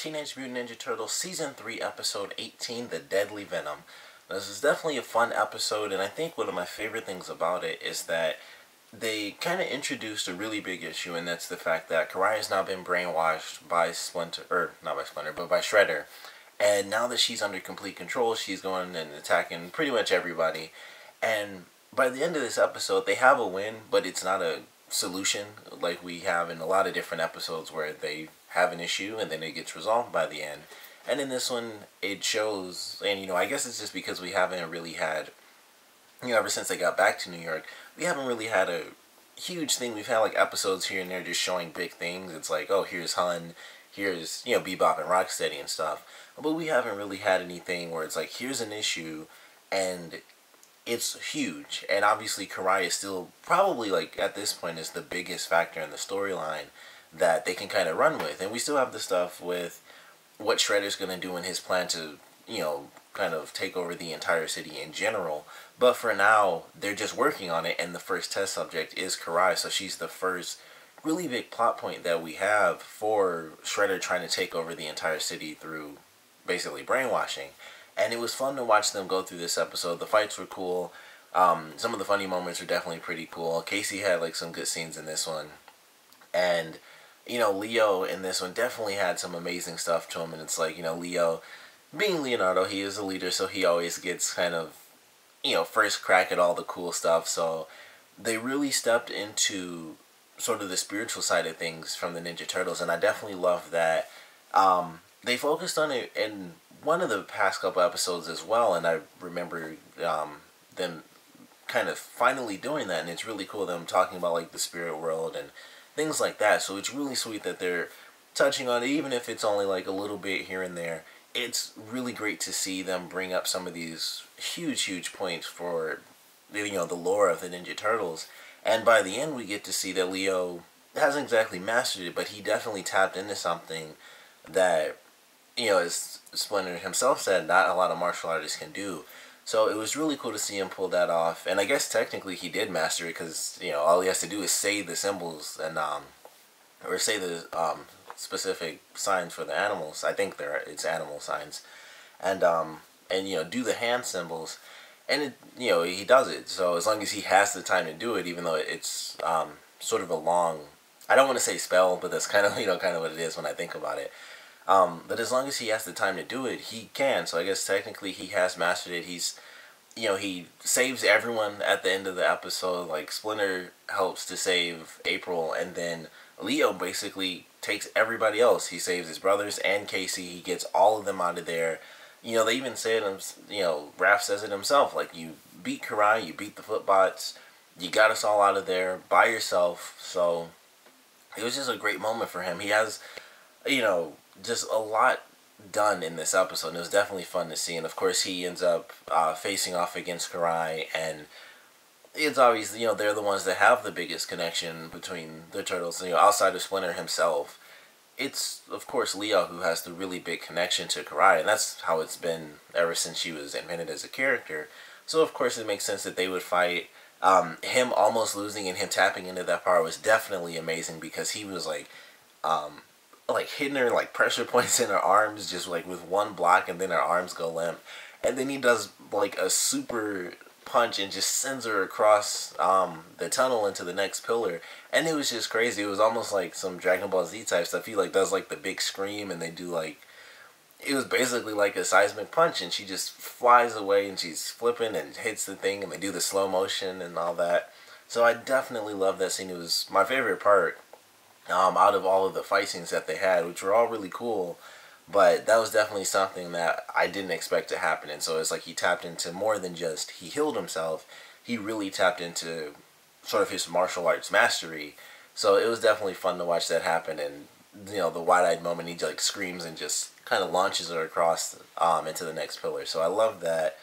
Teenage Mutant Ninja Turtles Season 3, Episode 18, The Deadly Venom. This is definitely a fun episode, and I think one of my favorite things about it is that they kind of introduced a really big issue, and that's the fact that Karai has now been brainwashed by Splinter, or not by Splinter, but by Shredder. And now that she's under complete control, she's going and attacking pretty much everybody. And by the end of this episode, they have a win, but it's not a solution like we have in a lot of different episodes where they have an issue and then it gets resolved by the end. And in this one, it shows, and I guess it's just because we haven't really had, ever since they got back to New York, we haven't really had a huge thing. We've had like episodes here and there just showing big things. It's like, oh, here's Hun, here's, Bebop and Rocksteady and stuff. But we haven't really had anything where it's like, here's an issue and it's huge. And obviously Karai is still probably, like, at this point is the biggest factor in the storyline that they can kind of run with. And we still have the stuff with what Shredder's going to do in his plan to, kind of take over the entire city in general. But for now, they're just working on it, and the first test subject is Karai, so she's the first really big plot point that we have for Shredder trying to take over the entire city through basically brainwashing. And it was fun to watch them go through this episode. The fights were cool. Some of the funny moments are definitely pretty cool. Casey had like some good scenes in this one. And Leo in this one definitely had some amazing stuff to him. And it's like, Leo, being Leonardo, he is a leader, so he always gets kind of, first crack at all the cool stuff. So they really stepped into sort of the spiritual side of things from the Ninja Turtles. And I definitely love that. They focused on it in one of the past couple episodes as well. And I remember them kind of finally doing that. And it's really cool them talking about like the spirit world and things like that. So it's really sweet that they're touching on it, even if it's only like a little bit here and there. It's really great to see them bring up some of these huge points for, the lore of the Ninja Turtles. And by the end, we get to see that Leo hasn't exactly mastered it, but he definitely tapped into something that, as Splinter himself said, not a lot of martial artists can do. So it was really cool to see him pull that off. And I guess technically he did master it because, all he has to do is say the symbols and, or say the, specific signs for the animals. I think it's animal signs. And, do the hand symbols. And, he does it. So as long as he has the time to do it, even though it's, sort of a long, I don't want to say spell, but that's kind of, kind of what it is when I think about it. But as long as he has the time to do it, he can. So I guess technically he has mastered it. He's, he saves everyone at the end of the episode. Like Splinter helps to save April, and then Leo basically takes everybody else. He saves his brothers and Casey. He gets all of them out of there. They even say it, Raph says it himself. Like, you beat Karai, you beat the Footbots, you got us all out of there by yourself. So it was just a great moment for him. He has, just a lot done in this episode, and it was definitely fun to see. And of course he ends up facing off against Karai, and it's obvious, they're the ones that have the biggest connection between the Turtles, outside of Splinter himself. It's, of course, Leo who has the really big connection to Karai, and that's how it's been ever since she was invented as a character. So of course it makes sense that they would fight. Him almost losing and him tapping into that power was definitely amazing, because he was like hitting her like pressure points in her arms just like with one block, and then her arms go limp, and then he does like a super punch and just sends her across the tunnel into the next pillar, and it was just crazy. It was almost like some Dragon Ball Z type stuff. He like does like the big scream, and they do like, it was basically like a seismic punch, and she just flies away and she's flipping and hits the thing, and they do the slow motion and all that. So I definitely love that scene. It was my favorite part out of all of the fight scenes that they had, which were all really cool. But that was definitely something that I didn't expect to happen. And so it's like he tapped into more than just he healed himself. He really tapped into sort of his martial arts mastery. So it was definitely fun to watch that happen. And, the wide-eyed moment, he like screams and just kind of launches her across into the next pillar. So I love that.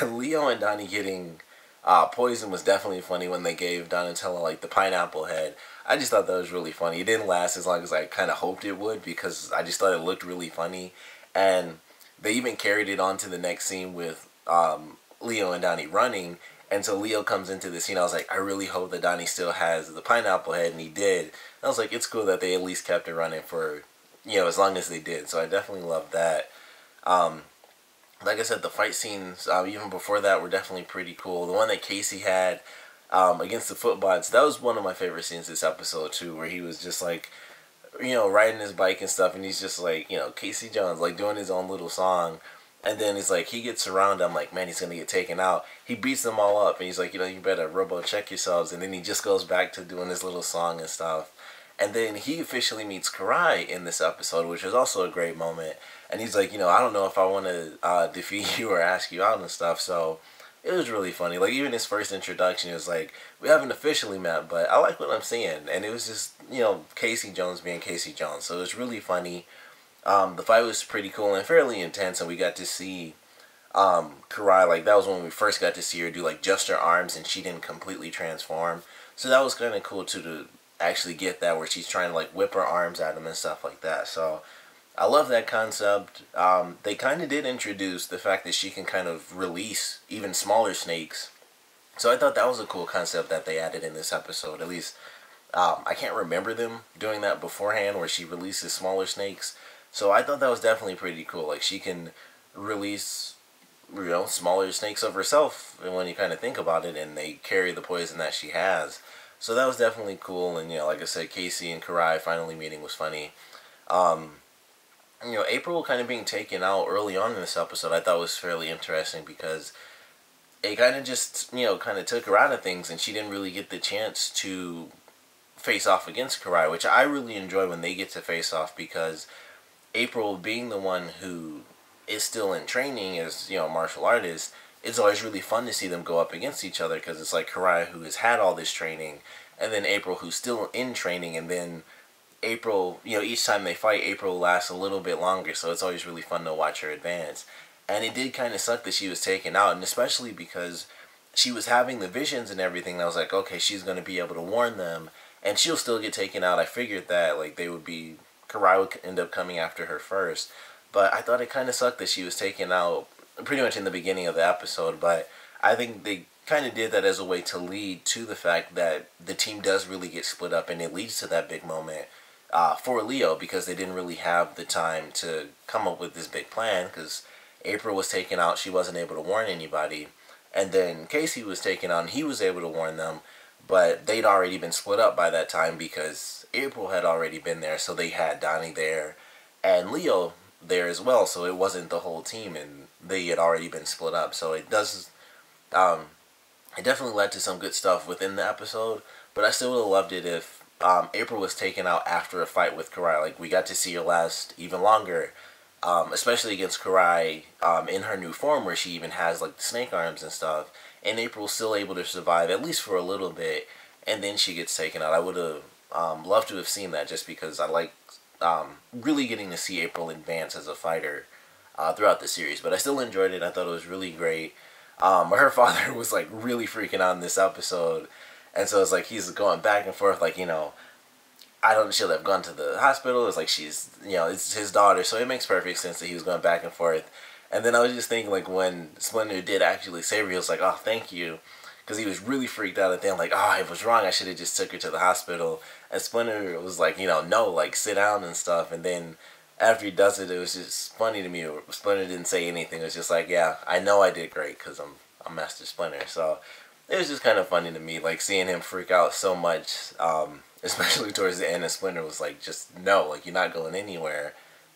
Leo and Donnie getting poison was definitely funny when they gave Donatello like the pineapple head. I just thought that was really funny. It didn't last as long as I kind of hoped it would, because I just thought it looked really funny. And they even carried it on to the next scene with Leo and Donnie running, And so Leo comes into the scene. I was like, I really hope that Donnie still has the pineapple head, and he did. And I was like, it's cool that they at least kept it running for, as long as they did. So I definitely loved that. Like I said, the fight scenes, even before that, were definitely pretty cool. The one that Casey had against the Footbots, that was one of my favorite scenes this episode, too, where he was just like, riding his bike and stuff, and he's just like, Casey Jones, like, doing his own little song. And then he's like, he gets surrounded. I'm like, man, he's going to get taken out. He beats them all up, and he's like, you better robo-check yourselves. And then he just goes back to doing his little song and stuff. And then he officially meets Karai in this episode, which is also a great moment. And he's like, I don't know if I want to defeat you or ask you out and stuff. So it was really funny. Like, even his first introduction, it was like, we haven't officially met, but I like what I'm seeing. And it was just, Casey Jones being Casey Jones. So it was really funny. The fight was pretty cool and fairly intense, and we got to see Karai, like, that was when we first got to see her do, like, just her arms, and she didn't completely transform. So that was kind of cool, too, to actually get that, where she's trying to, like, whip her arms at him and stuff like that. So I love that concept. They kind of did introduce the fact that she can kind of release even smaller snakes. So I thought that was a cool concept that they added in this episode. At least, I can't remember them doing that beforehand, where she releases smaller snakes. So I thought that was definitely pretty cool. Like, she can release, smaller snakes of herself when you kind of think about it, and they carry the poison that she has. So that was definitely cool. And, like I said, Casey and Karai finally meeting was funny. April kind of being taken out early on in this episode, I thought was fairly interesting, because it kind of just, kind of took her out of things, and she didn't really get the chance to face off against Karai, which I really enjoy when they get to face off, because April, being the one who is still in training as, martial artist, it's always really fun to see them go up against each other, because it's like Karai, who has had all this training, and then April, who's still in training, and then April, each time they fight, April lasts a little bit longer, so it's always really fun to watch her advance. And it did kind of suck that she was taken out, and especially because she was having the visions and everything, and I was like, okay, she's going to be able to warn them, and she'll still get taken out. I figured that, like, Karai would end up coming after her first, but I thought it kind of sucked that she was taken out pretty much in the beginning of the episode. But I think they kind of did that as a way to lead to the fact that the team does really get split up, and it leads to that big moment for Leo, because they didn't really have the time to come up with this big plan, because April was taken out, she wasn't able to warn anybody, and then Casey was taken out, and he was able to warn them, but they'd already been split up by that time, because April had already been there, so they had Donnie there, and Leo there as well, so it wasn't the whole team, and they had already been split up. So it definitely led to some good stuff within the episode, but I still would have loved it if April was taken out after a fight with Karai. Like, we got to see her last even longer, especially against Karai in her new form, where she even has, like, the snake arms and stuff, and April's still able to survive, at least for a little bit, and then she gets taken out. I would have loved to have seen that, just because I like really getting to see April advance as a fighter throughout the series. But I still enjoyed it. I thought it was really great. Her father was, like, really freaking out in this episode, and so it's like he's going back and forth, like, she'll have gone to the hospital. It's like she's, it's his daughter, so it makes perfect sense that he was going back and forth. And then I was just thinking, like, when Splinter did actually save her, he was like, oh, thank you, because he was really freaked out at the end, like, oh, I was wrong, I should have just took her to the hospital. And Splinter was like, no, like, sit down and stuff. And then after he does it, it was just funny to me. Splinter didn't say anything. It was just like, yeah, I know I did great, because I'm Master Splinter. So it was just kind of funny to me, like, seeing him freak out so much, especially towards the end. And Splinter was like, just no, like, you're not going anywhere.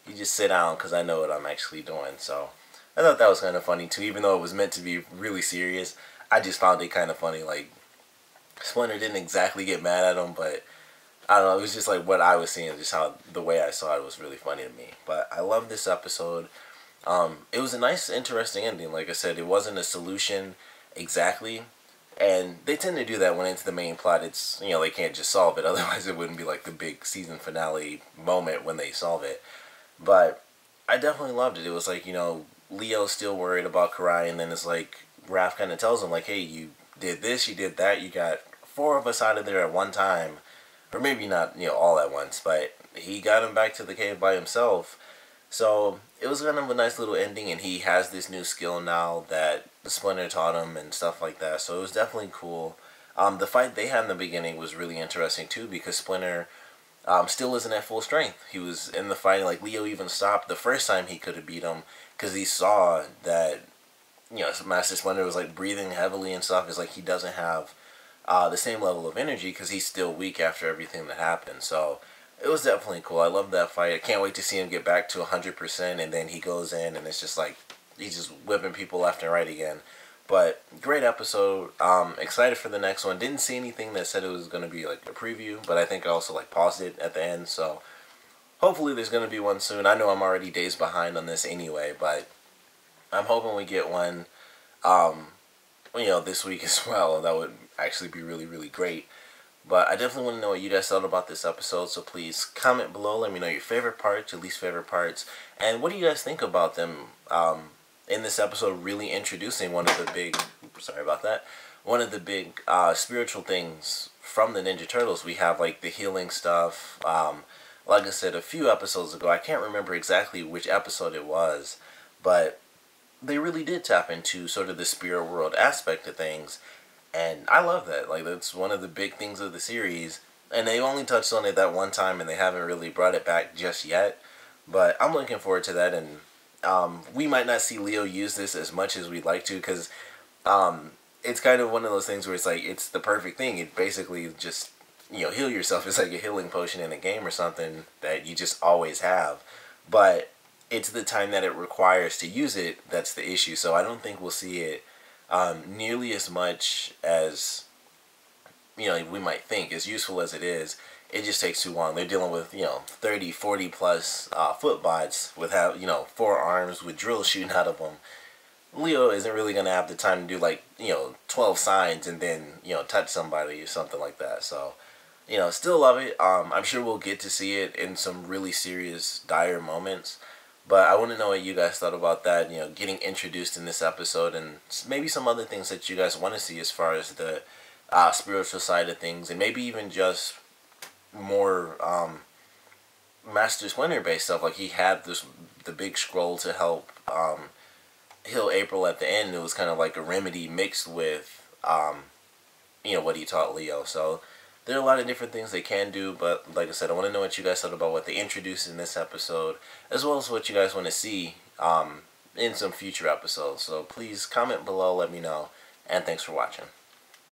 You just sit down, because I know what I'm actually doing. So I thought that was kind of funny too, even though it was meant to be really serious. I just found it kind of funny. Like, Splinter didn't exactly get mad at him, but I don't know, it was just like what I was seeing, just how the way I saw it was really funny to me. But I love this episode. It was a nice, interesting ending. Like I said, it wasn't a solution exactly, and they tend to do that when it's the main plot. It's, they can't just solve it, otherwise it wouldn't be like the big season finale moment when they solve it. But I definitely loved it. It was like, Leo's still worried about Karai, and then it's like Raph kind of tells him, like, hey, you did this, you did that, you got 4 of us out of there at one time. Or maybe not, all at once, but he got him back to the cave by himself. So it was kind of a nice little ending, and he has this new skill now that the Splinter taught him and stuff like that. So it was definitely cool. The fight they had in the beginning was really interesting too, because Splinter still isn't at full strength. He was in the fight, like Leo even stopped the first time he could have beat him because he saw that, Master Splinter was like breathing heavily and stuff. It's like he doesn't have the same level of energy because he's still weak after everything that happened. So it was definitely cool. I love that fight. I can't wait to see him get back to 100%, and then he goes in and it's just like he's just whipping people left and right again. But great episode. Excited for the next one. Didn't see anything that said it was going to be like a preview, but I think I also like paused it at the end. So hopefully there's going to be one soon. I know I'm already days behind on this anyway, but I'm hoping we get one, this week as well. That would actually be really, really great. But I definitely want to know what you guys thought about this episode, so please comment below. Let me know your favorite parts, your least favorite parts, and what do you guys think about them in this episode really introducing one of the big, sorry about that, one of the big spiritual things from the Ninja Turtles. We have like the healing stuff. Like I said a few episodes ago, I can't remember exactly which episode it was, but they really did tap into sort of the spirit world aspect of things. And I love that. Like, that's one of the big things of the series. And they only touched on it that one time, and they haven't really brought it back just yet. But I'm looking forward to that. And we might not see Leo use this as much as we'd like to, because it's kind of one of those things where it's like, it's the perfect thing. It basically just, heal yourself. It's like a healing potion in a game or something that you just always have. But it's the time that it requires to use it that's the issue. So I don't think we'll see it nearly as much as we might think. As useful as it is, it just takes too long. They're dealing with 30, 40 plus foot bots with 4 arms with drills shooting out of them. Leo isn't really gonna have the time to do like 12 signs and then touch somebody or something like that. So still love it. I'm sure we'll get to see it in some really serious, dire moments. But I want to know what you guys thought about that, getting introduced in this episode, and maybe some other things that you guys want to see as far as the spiritual side of things, and maybe even just more Master Splinter based stuff. Like he had the big scroll to help heal April at the end. It was kind of like a remedy mixed with what he taught Leo. So there are a lot of different things they can do, but like I said, I want to know what you guys thought about what they introduced in this episode, as well as what you guys want to see in some future episodes. So please comment below, let me know, and thanks for watching.